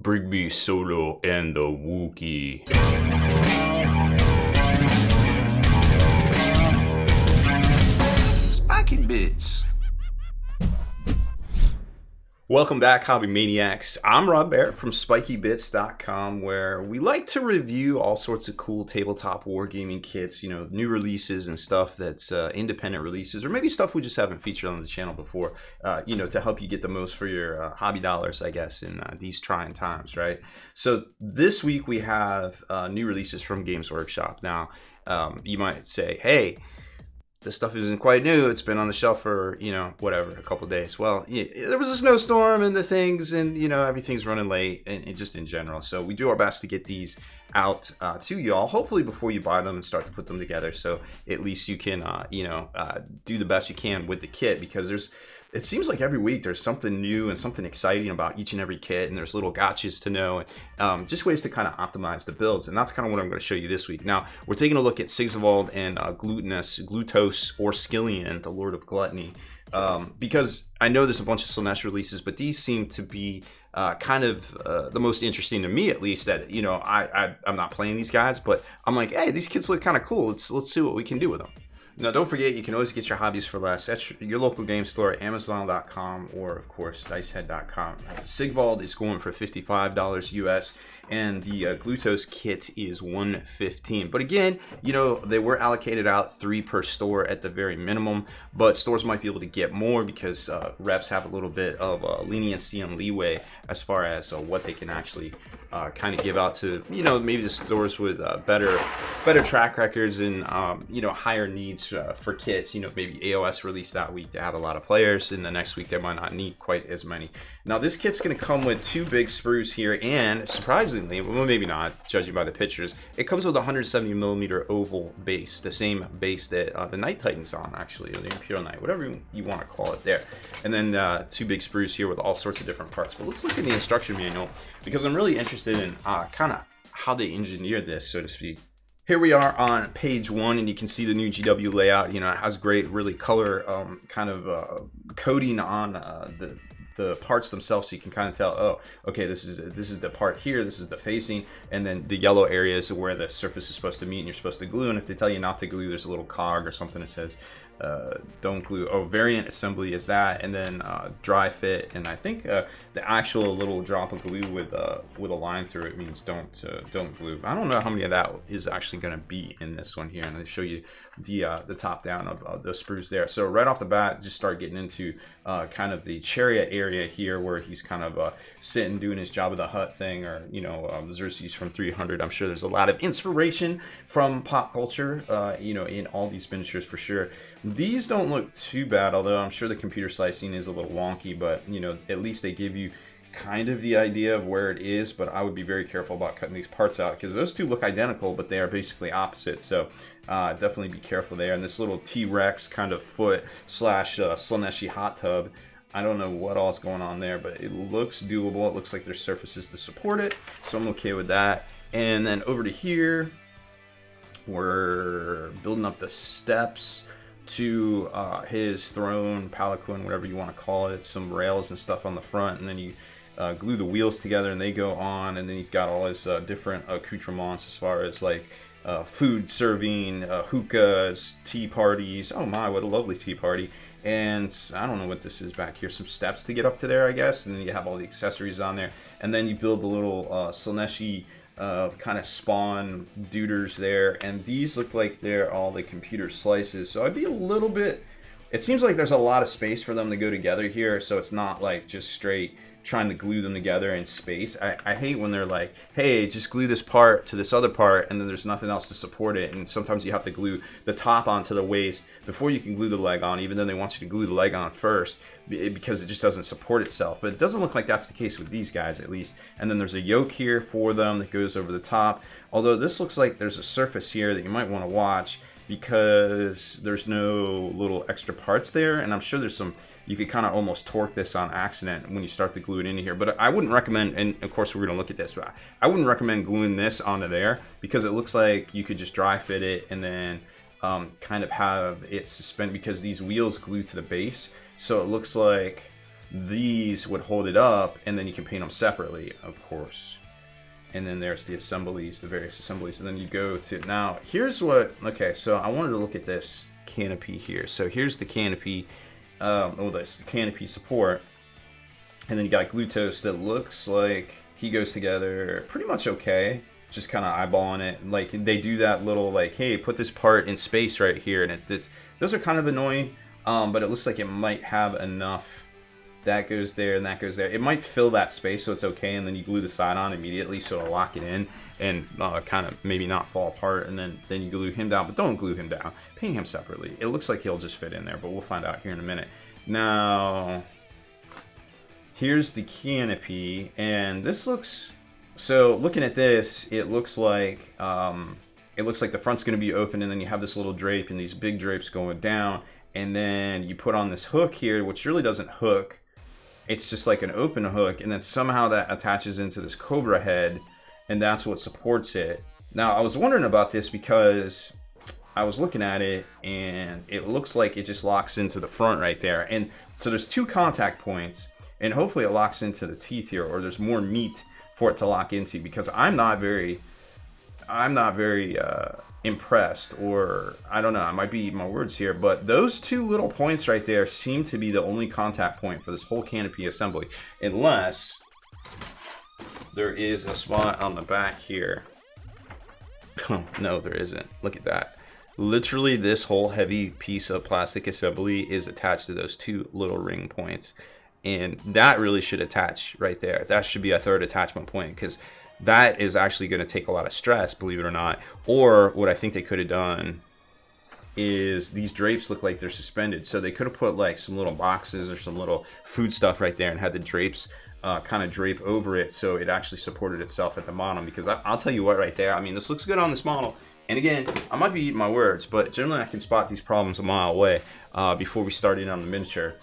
Bring me Solo and the Wookiee. Spiky Bits. Welcome back, Hobby Maniacs. I'm Rob Barrett from SpikyBits.com, where we like to review all sorts of cool tabletop wargaming kits, you know, new releases and stuff that's independent releases, or maybe stuff we just haven't featured on the channel before, you know, to help you get the most for your hobby dollars, I guess, in these trying times, right? So this week we have new releases from Games Workshop. Now, you might say, hey, this stuff isn't quite new. It's been on the shelf for, you know, whatever, a couple days. Well, yeah, there was a snowstorm and the things, and, you know, everything's running late and just in general. So we do our best to get these out to y'all, hopefully before you buy them and start to put them together. So at least you can, you know, do the best you can with the kit, because it seems like every week there's something new and something exciting about each and every kit, and there's little gotchas to know, and just ways to kind of optimize the builds. And that's kind of what I'm going to show you this week. Now, we're taking a look at Sigvald and Glutos Orscollion, the Lord of Gluttony, because I know there's a bunch of Slaanesh releases, but these seem to be kind of the most interesting to me, at least. That, you know, I'm not playing these guys, but I'm like, hey, these kits look kind of cool. Let's see what we can do with them. Now, don't forget, you can always get your hobbies for less at your local game store, Amazon.com, or, of course, Dicehead.com. Sigvald is going for $55 US, and the Glutos kit is $115. But again, you know, they were allocated out 3 per store at the very minimum, but stores might be able to get more because reps have a little bit of leniency and leeway as far as what they can actually kind of give out to, you know, maybe the stores with better track records and, you know, higher needs for kits. You know, maybe AOS released that week to have a lot of players, and the next week they might not need quite as many. Now, this kit's going to come with 2 big sprues here, and surprisingly, well, maybe not, judging by the pictures, it comes with a 170mm oval base, the same base that the Night Titan's on, actually, or the Imperial Knight, whatever you want to call it there. And then 2 big sprues here with all sorts of different parts. But let's look at the instruction manual, because I'm really interested in kind of how they engineered this, so to speak. Here we are on page 1, and you can see the new GW layout. You know, it has great, really color kind of coding on the parts themselves, so you can kind of tell, oh, okay, this is the part here, this is the facing, and then the yellow area is where the surface is supposed to meet and you're supposed to glue. And if they tell you not to glue, there's a little cog or something that says don't glue. Oh, variant assembly is that, and then dry fit, and I think the actual little drop of glue with a line through it means don't glue. I don't know how many of that is actually going to be in this one here, and they show you the top down of the sprues there. So right off the bat, just start getting into kind of the chariot area here, where he's kind of sitting doing his Jabba the Hutt thing, or, you know, Xerxes from 300. I'm sure there's a lot of inspiration from pop culture, you know, in all these miniatures for sure. These don't look too bad, although I'm sure the computer slicing is a little wonky, but, you know, at least they give you kind of the idea of where it is. But I would be very careful about cutting these parts out, because those two look identical, but they are basically opposite. So definitely be careful there. And this little T-Rex kind of foot slash Slaaneshi hot tub, I don't know what all's going on there, but it looks doable. It looks like there's surfaces to support it, so I'm okay with that. And then over to here, we're building up the steps to his throne, palanquin, whatever you want to call it. Some rails and stuff on the front, and then you glue the wheels together and they go on, and then you've got all his different accoutrements as far as like food serving, hookahs, tea parties. Oh my, what a lovely tea party. And I don't know what this is back here, some steps to get up to there, I guess, and then you have all the accessories on there, and then you build the little Slaaneshi kind of spawn duders there, and these look like they're all the computer slices. So I'd be a little bit, it seems like there's a lot of space for them to go together here, so it's not like just straight trying to glue them together in space. I hate when they're like, hey, just glue this part to this other part, and then there's nothing else to support it. And sometimes you have to glue the top onto the waist before you can glue the leg on, even though they want you to glue the leg on first, because it just doesn't support itself. But it doesn't look like that's the case with these guys, at least. And then there's a yoke here for them that goes over the top. Although this looks like there's a surface here that you might want to watch, because there's no little extra parts there, and I'm sure there's some, you could kind of almost torque this on accident when you start to glue it into here. But I wouldn't recommend, and of course we're going to look at this, but I wouldn't recommend gluing this onto there, because it looks like you could just dry fit it and then kind of have it suspend, because these wheels glue to the base. So it looks like these would hold it up, and then you can paint them separately, of course. And then there's the assemblies, the various assemblies, and then you go to, now here's what, okay, so I wanted to look at this canopy here. So here's the canopy, this canopy support, and then you got Glutos that looks like he goes together pretty much okay, just kind of eyeballing it. Like they do that little like, hey, put this part in space right here, and those are kind of annoying, but it looks like it might have enough. That goes there and that goes there. It might fill that space, so it's okay, and then you glue the side on immediately so it'll lock it in and kind of maybe not fall apart, and then you glue him down, but don't glue him down. Paint him separately. It looks like he'll just fit in there, but we'll find out here in a minute. Now, here's the canopy, and this looks, so looking at this, it looks like the front's going to be open, and then you have this little drape and these big drapes going down, and then you put on this hook here, which really doesn't hook. It's just like an open hook, and then somehow that attaches into this cobra head, and that's what supports it. Now, I was wondering about this because I was looking at it, and it looks like it just locks into the front right there. And so there's 2 contact points, and hopefully it locks into the teeth here, or there's more meat for it to lock into, because I'm not very impressed, or I don't know, I might be eating my words here, but those 2 little points right there seem to be the only contact point for this whole canopy assembly, unless there is a spot on the back here. No, there isn't. Look at that. Literally, this whole heavy piece of plastic assembly is attached to those 2 little ring points, and that really should attach right there. That should be a 3rd attachment point, because that is actually going to take a lot of stress, believe it or not. Or what I think they could have done is these drapes look like they're suspended, so they could have put like some little boxes or some little food stuff right there and had the drapes kind of drape over it, so it actually supported itself at the bottom. Because I'll tell you what, right there, I mean, this looks good on this model, and again, I might be eating my words, but generally I can spot these problems a mile away before we start in on the miniature.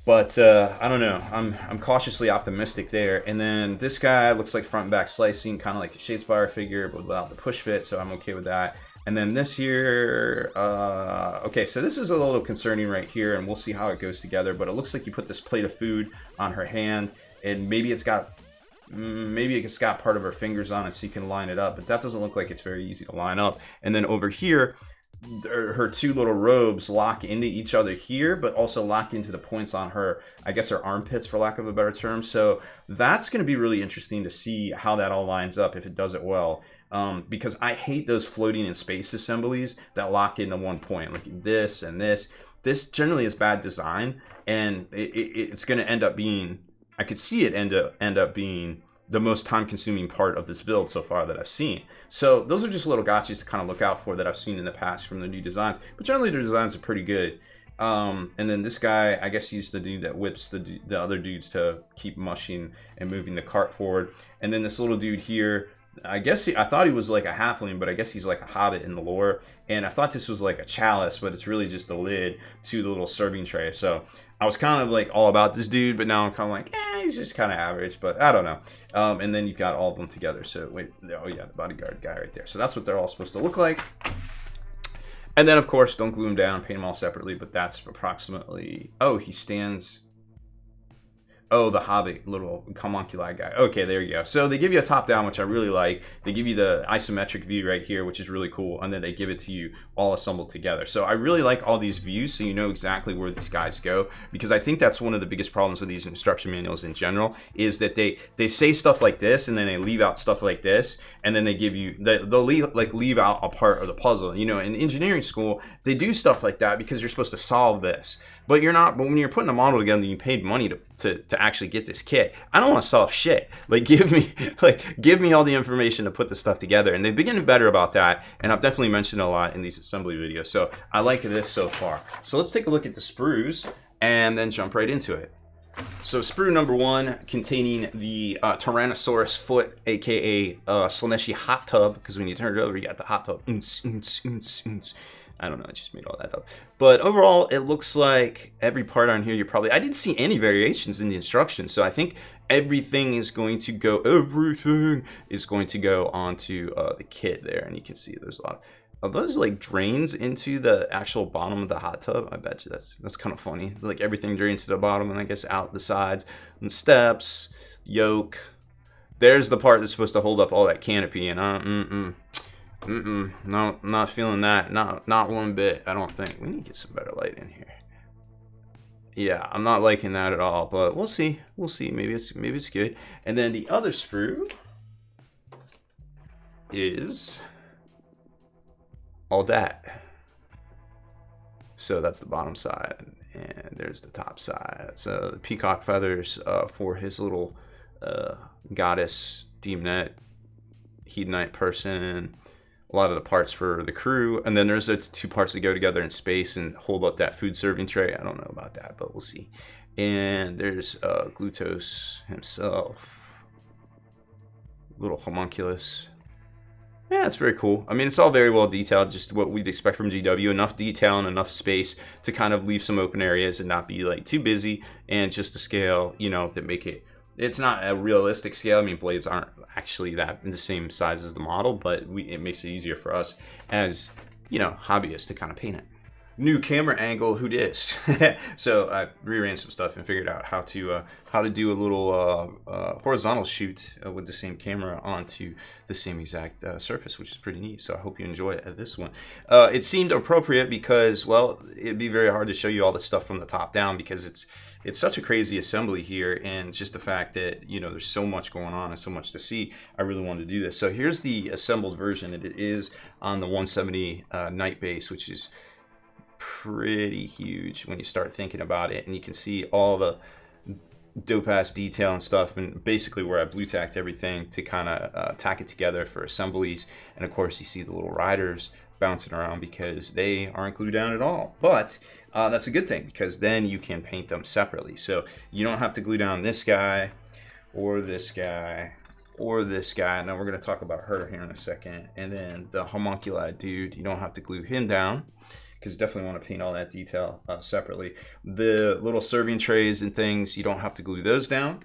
But I don't know, I'm cautiously optimistic there. And then this guy looks like front and back slicing, kind of like a Shadespire figure, but without the push fit, so I'm okay with that. And then this here, okay, so this is a little concerning right here, and we'll see how it goes together. But it looks like you put this plate of food on her hand, and maybe it's got part of her fingers on it so you can line it up, but that doesn't look like it's very easy to line up. And then over here, her 2 little robes lock into each other here, but also lock into the points on her, I guess her armpits, for lack of a better term. So that's going to be really interesting to see how that all lines up, if it does it well. Because I hate those floating in space assemblies that lock into one point, like this and this. This generally is bad design, and it's going to end up being, I could see it end up being the most time-consuming part of this build so far that I've seen. So those are just little gotchas to kind of look out for that I've seen in the past from the new designs. But generally, the designs are pretty good. And then this guy, I guess he's the dude that whips the other dudes to keep mushing and moving the cart forward. And then this little dude here, I guess I thought he was like a halfling, but I guess he's like a hobbit in the lore. And I thought this was like a chalice, but it's really just the lid to the little serving tray. So I was kind of like all about this dude, but now I'm kind of like, he's just kind of average, but I don't know. And then you've got all of them together. So wait, oh yeah, the bodyguard guy right there. So that's what they're all supposed to look like. And then of course, don't glue them down, paint them all separately, but that's approximately, oh, he stands. Oh, the Hobbit little homunculi guy. Okay, there you go. So they give you a top down, which I really like. They give you the isometric view right here, which is really cool. And then they give it to you all assembled together. So I really like all these views, so you know exactly where these guys go. Because I think that's one of the biggest problems with these instruction manuals in general, is that they say stuff like this, and then they leave out stuff like this, and then they give you, they'll leave out a part of the puzzle. You know, in engineering school, they do stuff like that because you're supposed to solve this. But you're not. But when you're putting a model together, and you paid money to actually get this kit. I don't want to solve shit. Like give me all the information to put this stuff together. And they've been getting better about that. And I've definitely mentioned it a lot in these assembly videos. So I like this so far. So let's take a look at the sprues and then jump right into it. So sprue number 1, containing the Tyrannosaurus foot, aka Slaanesh hot tub, because when you turn it over, you got the hot tub. I don't know, I just made all that up. But overall, it looks like every part on here, I didn't see any variations in the instructions, so I think everything is going to go onto the kit there, and you can see there's a lot are those like drains into the actual bottom of the hot tub? I bet you that's kind of funny. Like everything drains to the bottom and I guess out the sides and steps, yoke. There's the part that's supposed to hold up all that canopy, and no, not feeling that. Not one bit. I don't think. We need to get some better light in here. Yeah, I'm not liking that at all, but we'll see. We'll see. Maybe it's good. And then the other sprue is all that. So that's the bottom side, and there's the top side. So the peacock feathers for his little goddess, demonette, hedonite person. A lot of the parts for the crew, and then there's those two parts that go together in space and hold up that food serving tray. I don't know about that, but we'll see. And there's Glutos himself, little homunculus. Yeah, it's very cool. I mean, it's all very well detailed, just what we'd expect from GW. Enough detail and enough space to kind of leave some open areas and not be like too busy, and just a scale, you know, that make it. It's not a realistic scale. I mean, blades aren't actually that the same size as the model, but it makes it easier for us as, you know, hobbyists to kind of paint it. New camera angle, who dis? So I rearranged some stuff and figured out how to do a little horizontal shoot with the same camera onto the same exact surface, which is pretty neat. So I hope you enjoy this one. It seemed appropriate because, well, it'd be very hard to show you all the stuff from the top down because it's such a crazy assembly here, and just the fact that, you know, there's so much going on and so much to see, I really wanted to do this. So here's the assembled version, and it is on the 170 night base, which is pretty huge when you start thinking about it, and you can see all the dope ass detail and stuff, and basically where I blue tacked everything to kind of tack it together for assemblies. And of course you see the little riders bouncing around because they aren't glued down at all, but that's a good thing because then you can paint them separately. So you don't have to glue down this guy or this guy or this guy. Now we're going to talk about her here in a second. And then the homunculi dude, you don't have to glue him down because you definitely want to paint all that detail separately. The little serving trays and things, you don't have to glue those down.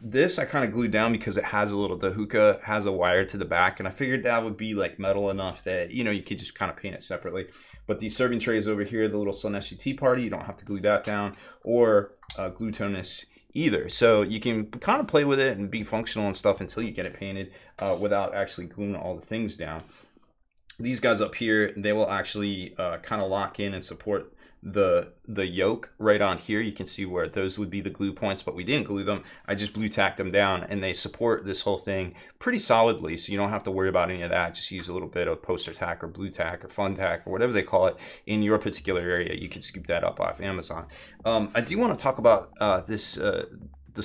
This I kind of glued down because it has a little, the hookah has a wire to the back, and I figured that would be like metal enough that, you know, you could just kind of paint it separately. But these serving trays over here, the little Slaanesh tea party, you don't have to glue that down, or Glutonus either. So you can kind of play with it and be functional and stuff until you get it painted without actually gluing all the things down. These guys up here, they will actually kind of lock in and support the yoke right on here. You can see where those would be the glue points, but we didn't glue them. I just blue tacked them down, and they support this whole thing pretty solidly, so you don't have to worry about any of that. Just use a little bit of poster tack or blue tack or fun tack or whatever they call it in your particular area. You can scoop that up off Amazon. I do want to talk about this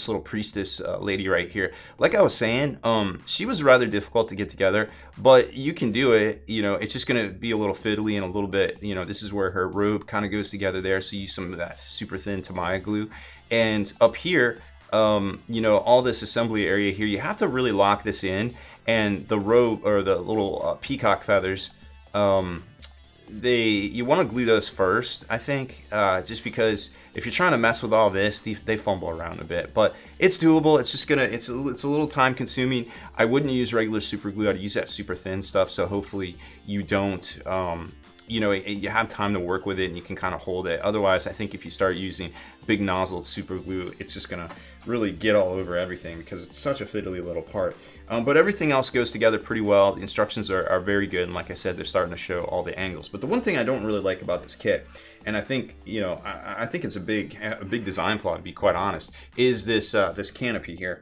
little priestess lady right here. Like I was saying, she was rather difficult to get together, but you can do it. You know, it's just going to be a little fiddly and a little bit, you know, this is where her robe kind of goes together there. So use some of that super thin Tamiya glue. And up here, you know, all this assembly area here, you have to really lock this in. And the robe, or the little peacock feathers, you want to glue those first, I think, just because if you're trying to mess with all this, they fumble around a bit, but it's doable. It's just it's a little time consuming. I wouldn't use regular super glue. I'd use that super thin stuff. So hopefully you don't, you know, you have time to work with it and you can kind of hold it. Otherwise, I think if you start using big nozzled super glue, it's just gonna really get all over everything because it's such a fiddly little part. But everything else goes together pretty well. The instructions are very good, and like I said, they're starting to show all the angles. But the one thing I don't really like about this kit, and I think, you know, I think it's a big design flaw, to be quite honest, is this this canopy here.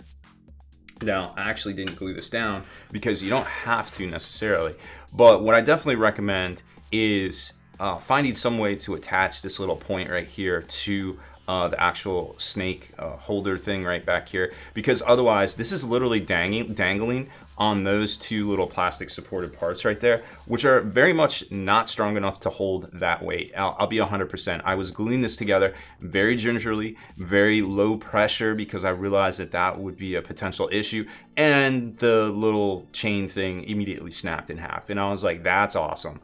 Now, I actually didn't glue this down because you don't have to necessarily, but what I definitely recommend is finding some way to attach this little point right here to the actual snake holder thing right back here, because otherwise this is literally dangling on those two little plastic supported parts right there, which are very much not strong enough to hold that weight. I'll be 100%. I was gluing this together very gingerly, very low pressure, because I realized that would be a potential issue, and the little chain thing immediately snapped in half, and I was like, that's awesome.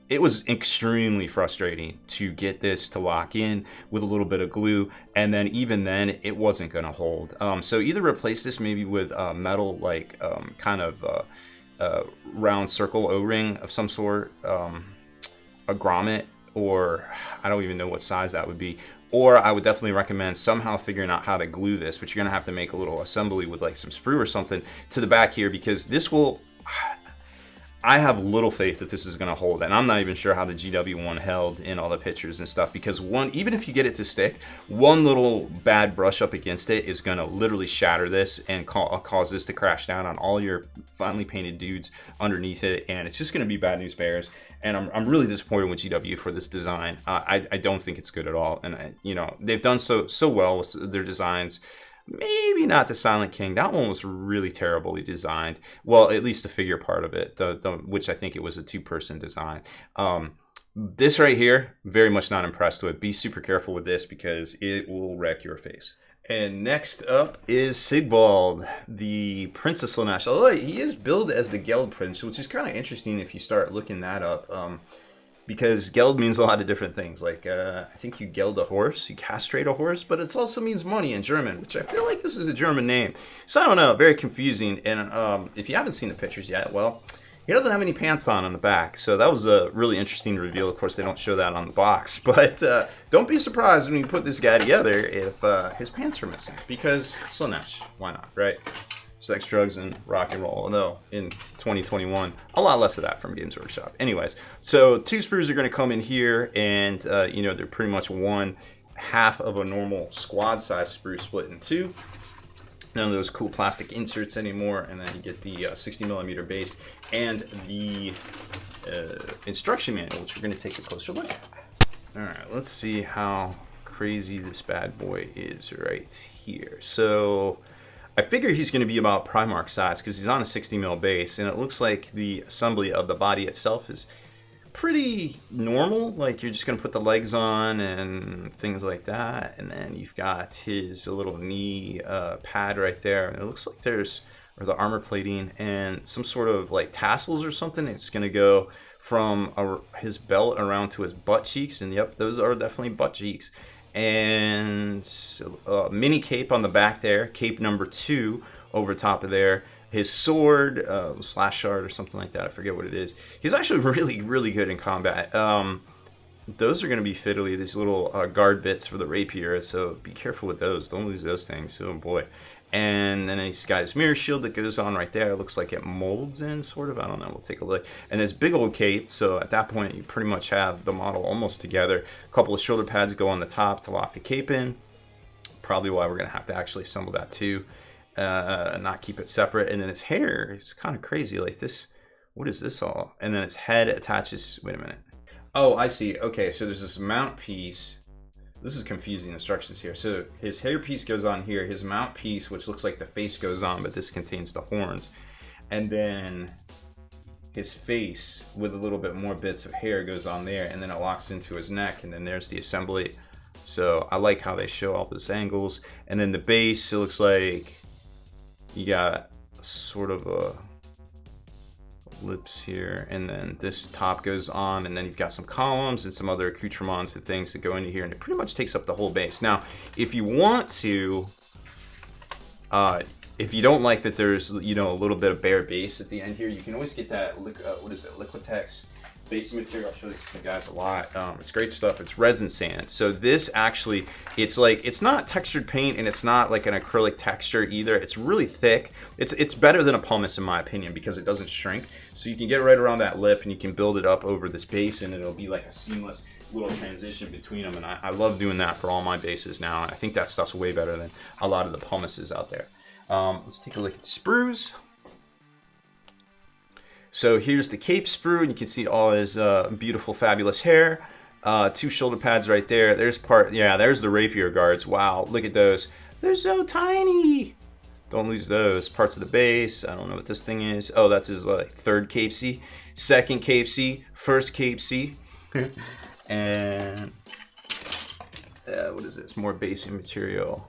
It was extremely frustrating to get this to lock in with a little bit of glue, and then even then it wasn't going to hold. So either replace this maybe with metal, like kind of round circle O-ring of some sort, a grommet, or I don't even know what size that would be. Or I would definitely recommend somehow figuring out how to glue this, but you're gonna have to make a little assembly with like some sprue or something to the back here, because this will, I have little faith that this is gonna hold, and I'm not even sure how the GW one held in all the pictures and stuff, because even if you get it to stick, one little bad brush up against it is gonna literally shatter this and cause this to crash down on all your finely painted dudes underneath it, and it's just gonna be bad news bears. And I'm really disappointed with GW for this design. I don't think it's good at all, and you know, they've done so well with their designs. Maybe not the Silent King. That one was really terribly designed. Well, at least the figure part of it, which I think it was a two-person design. This right here, very much not impressed with. Be super careful with this because it will wreck your face. And next up is Sigvald, the Prince of Slaanesh. Although he is billed as the Geld Prince, which is kind of interesting if you start looking that up. Because Geld means a lot of different things. Like, I think you geld a horse, you castrate a horse, but it also means money in German, which I feel like this is a German name. So I don't know, very confusing. And if you haven't seen the pictures yet, well, he doesn't have any pants on the back. So that was a really interesting reveal. Of course, they don't show that on the box. But don't be surprised when you put this guy together if his pants are missing. Because Slaanesh, why not, right? Sex, drugs, and rock and roll. Although in 2021, a lot less of that from Games Workshop. Anyways, so two sprues are going to come in here, and you know, they're pretty much one half of a normal squad size sprue split in two. None of those cool plastic inserts anymore, and then you get the 60mm base and the instruction manual, which we're going to take a closer look at. All right, let's see how crazy this bad boy is right here. So I figure he's going to be about Primarch size because he's on a 60mm base, and it looks like the assembly of the body itself is pretty normal. Like, you're just going to put the legs on and things like that, and then you've got his little knee pad right there, and it looks like there's, or the armor plating, and some sort of like tassels or something. It's going to go from his belt around to his butt cheeks, and yep, those are definitely butt cheeks. And mini cape on the back there, cape number 2 over top of there. His sword, slash shard or something like that, I forget what it is. He's actually really good in combat. Those are going to be fiddly, these little guard bits for the rapier, so be careful with those. Don't lose those things, oh boy. And then he's got his mirror shield that goes on right there. It looks like it molds in, sort of. I don't know. We'll take a look. And this big old cape. So at that point, you pretty much have the model almost together. A couple of shoulder pads go on the top to lock the cape in. Probably why we're going to have to actually assemble that too. Not keep it separate. And then his hair is kind of crazy. Like this. What is this all? And then his head attaches. Wait a minute. Oh, I see. Okay, so there's this mount piece. This is confusing instructions here. So his hair piece goes on here. His mount piece, which looks like the face, goes on, but this contains the horns. And then his face with a little bit more bits of hair goes on there, and then it locks into his neck, and then there's the assembly. So I like how they show all those angles. And then the base, it looks like you got sort of a lips here, and then this top goes on, and then you've got some columns and some other accoutrements and things that go into here, and it pretty much takes up the whole base. Now, if you want to, if you don't like that there's, you know, a little bit of bare base at the end here, you can always get that, what is it, Liquitex base material. I'll show this to you guys a lot. It's great stuff. It's resin sand. So this actually, it's like, it's not textured paint, and it's not like an acrylic texture either. It's really thick. It's better than a pumice in my opinion because it doesn't shrink. So you can get right around that lip, and you can build it up over this base, and it'll be like a seamless little transition between them. And I love doing that for all my bases now. And I think that stuff's way better than a lot of the pumices out there. Let's take a look at the sprues. So here's the cape sprue, and you can see all his beautiful, fabulous hair. 2 shoulder pads right there. There's there's the rapier guards. Wow, look at those. They're so tiny. Don't lose those. Parts of the base. I don't know what this thing is. Oh, that's his like 3rd cape C, 2nd cape C, 1st cape C. And what is this? More basing material.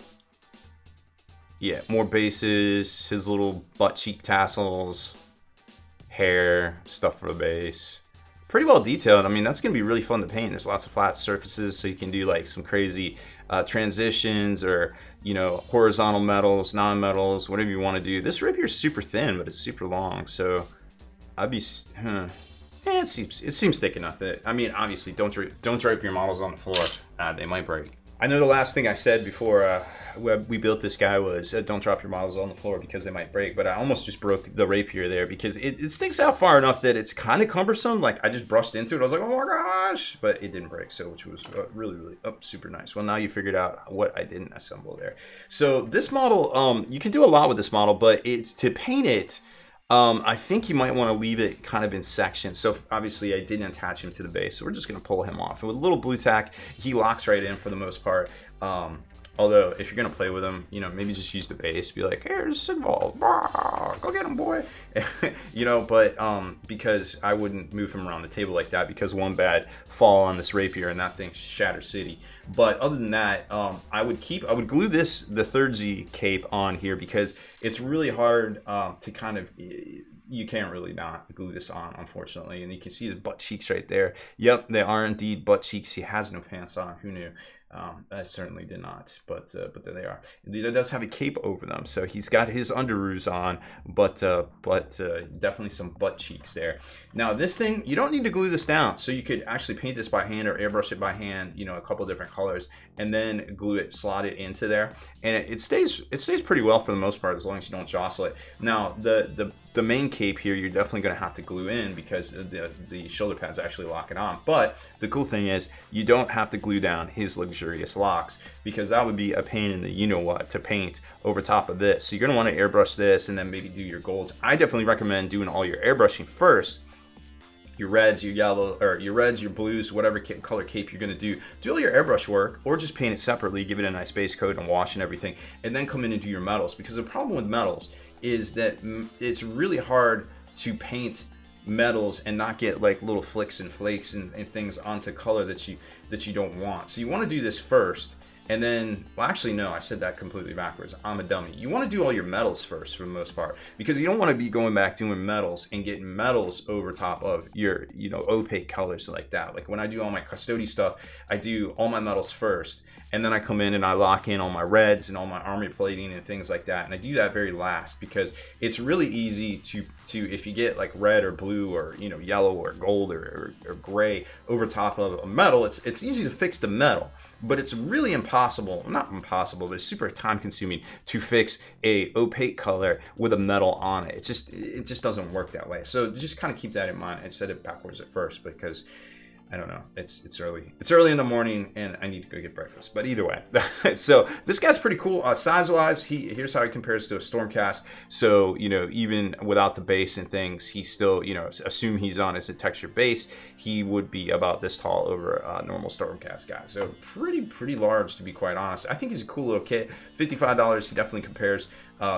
Yeah, more bases. His little butt cheek tassels. Hair, stuff for the base. Pretty well detailed. I mean, that's going to be really fun to paint. There's lots of flat surfaces, so you can do like some crazy transitions, or, you know, horizontal metals, non-metals, whatever you want to do. This rapier is super thin, but it's super long, so I'd be. It seems thick enough that, I mean, obviously don't drape your models on the floor. They might break. I know the last thing I said before we built this guy was don't drop your models on the floor because they might break, but I almost just broke the rapier there because it sticks out far enough that it's kind of cumbersome. Like I just brushed into it, I was like, oh my gosh, but it didn't break, so which was really super nice. Well, now you figured out what I didn't assemble there. So this model, you can do a lot with this model, but it's to paint it. I think you might want to leave it kind of in sections. So obviously I didn't attach him to the base, so we're just going to pull him off. And with a little blue tack, he locks right in for the most part. Although if you're going to play with him, you know, maybe just use the base. Be like, here's Sigvald. Go get him, boy. You know, but because I wouldn't move him around the table like that because one bad fall on this rapier and that thing shatter city. But other than that, I would glue the 3rd Z cape on here because it's really hard to kind of, you can't really not glue this on, unfortunately. And you can see his butt cheeks right there. Yep, they are indeed butt cheeks. He has no pants on. Who knew? I certainly did not, but there they are. It does have a cape over them, so he's got his underoos on, but definitely some butt cheeks there. Now this thing, you don't need to glue this down, so you could actually paint this by hand or airbrush it by hand, you know, a couple different colors, and then glue it, slot it into there, and it stays pretty well for the most part as long as you don't jostle it. Now the main cape here, you're definitely going to have to glue in because the shoulder pads actually lock it on. But the cool thing is you don't have to glue down his luxurious locks because that would be a pain in the you-know-what to paint over top of this. So you're going to want to airbrush this and then maybe do your golds. I definitely recommend doing all your airbrushing first. Your reds, your yellow, or your reds, your blues, whatever color cape you're going to do all your airbrush work, or just paint it separately, give it a nice base coat and wash and everything, and then come in and do your metals. Because the problem with metals is that it's really hard to paint metals and not get like little flicks and flakes and things onto color that you don't want. So you want to do this first, and then, well, actually no, I said that completely backwards. I'm a dummy. You want to do all your metals first for the most part, because you don't want to be going back doing metals and getting metals over top of your, you know, opaque colors like that. Like when I do all my custody stuff, I do all my metals first, and then I come in and I lock in all my reds and all my armor plating and things like that. And I do that very last because it's really easy to if you get like red or blue or, you know, yellow or gold or gray over top of a metal, it's easy to fix the metal. But it's really impossible, not impossible, but it's super time consuming to fix a opaque color with a metal on it. It just doesn't work that way. So just kind of keep that in mind. I said it backwards at first because I don't know. It's early. It's early in the morning, and I need to go get breakfast. But either way, so this guy's pretty cool. Size-wise, here's how he compares to a Stormcast. So, you know, even without the base and things, he's still, you know, assume he's on as a texture base, he would be about this tall over a normal Stormcast guy. So pretty large, to be quite honest. I think he's a cool little kit. $55. He definitely compares.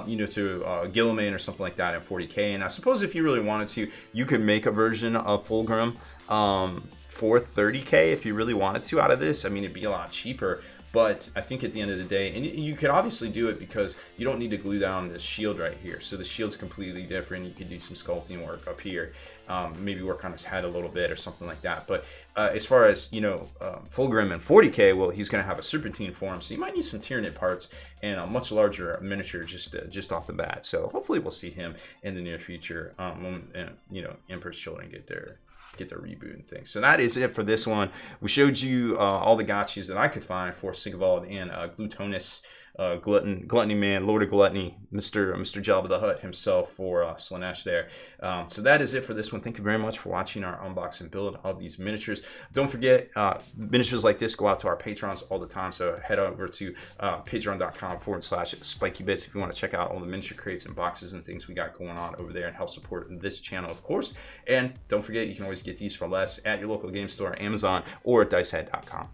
You know, to Gilliman or something like that at $40K. And I suppose if you really wanted to, you could make a version of Fulgrim for $30K if you really wanted to out of this. I mean, it'd be a lot cheaper, but I think at the end of the day, and you could obviously do it because you don't need to glue down the shield right here. So the shield's completely different. You could do some sculpting work up here, maybe work on his head a little bit or something like that. But as far as, you know, Fulgrim and $40K, well, he's going to have a serpentine form, so you might need some Tyranid parts and a much larger miniature just off the bat. So hopefully we'll see him in the near future when, you know, Emperor's Children get their reboot and things. So that is it for this one. We showed you all the gotchas that I could find for Sigvald and Glutonus, Gluttony Man, Lord of Gluttony, Mr. Jabba the Hutt himself for Slaanesh there. So that is it for this one. Thank you very much for watching our unbox and build of these miniatures. Don't forget, miniatures like this go out to our patrons all the time. So head over to patreon.com/spikybits if you want to check out all the miniature crates and boxes and things we got going on over there and help support this channel, of course. And don't forget, you can always get these for less at your local game store, Amazon, or at dicehead.com.